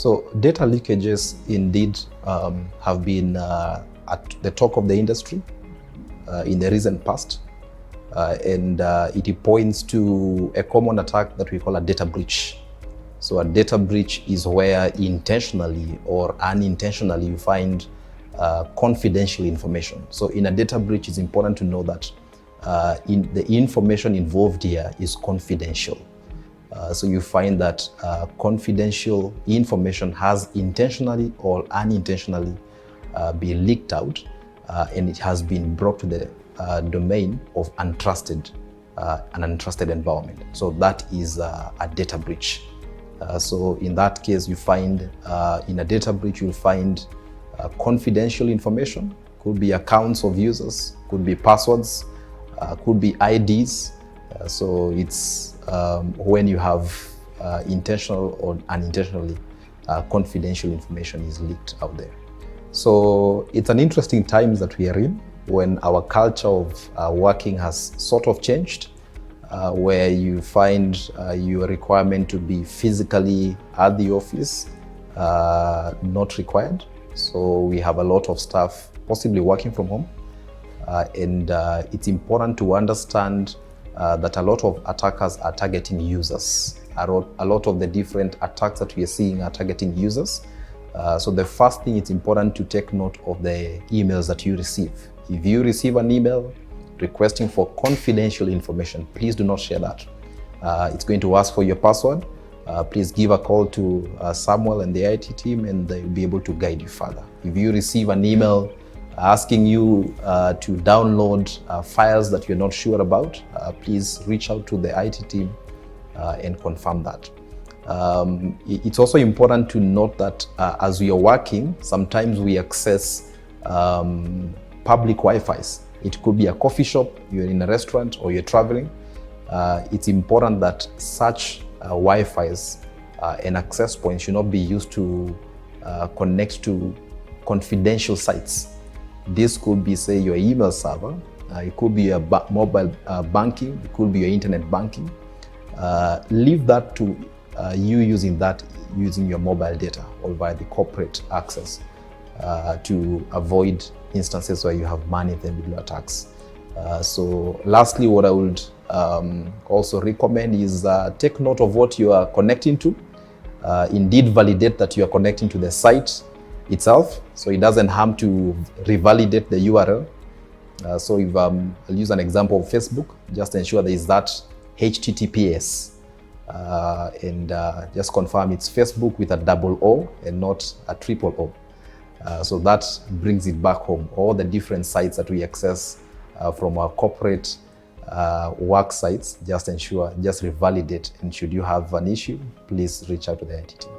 So data leakages indeed have been at the talk of the industry in the recent past. And it points to a common attack that we call a data breach. So a data breach is where intentionally or unintentionally you find confidential information. So in a data breach, it's important to know that the information involved here is confidential. So you find that confidential information has intentionally or unintentionally been leaked out, and it has been brought to the domain of an untrusted environment. So that is a data breach. So in that case, you find in a data breach, you'll find confidential information. Could be accounts of users, could be passwords, could be IDs. So it's when you have intentional or unintentionally confidential information is leaked out there. So it's an interesting time that we are in, when our culture of working has sort of changed, where you find your requirement to be physically at the office not required. So we have a lot of staff possibly working from home. And it's important to understand that a lot of attackers are targeting users. A lot of the different attacks that we are seeing are targeting users. So the first thing, it's important to take note of the emails that you receive. If you receive an email requesting for confidential information, please do not share that. It's going to ask for your password. Please give a call to Samuel and the IT team, and they'll be able to guide you further. If you receive an email asking you to download files that you're not sure about, please reach out to the IT team and confirm that. It's also important to note that as we are working, sometimes we access public Wi-Fis. It could be a coffee shop, you're in a restaurant, or you're traveling. It's important that such Wi-Fis and access points should not be used to connect to confidential sites. This could be, say, your email server, it could be your mobile banking, it could be your internet banking. Leave that to you using your mobile data or via the corporate access to avoid instances where you have man-in-the-middle attacks. So lastly, what I would also recommend is take note of what you are connecting to. Indeed, validate that you are connecting to the site itself, so it doesn't harm to revalidate the URL. So if I'll use an example of Facebook, just ensure there is that HTTPS, and just confirm it's Facebook with a double O and not a triple O. So that brings it back home. All the different sites that we access from our corporate work sites, just revalidate. And should you have an issue, please reach out to the IT team.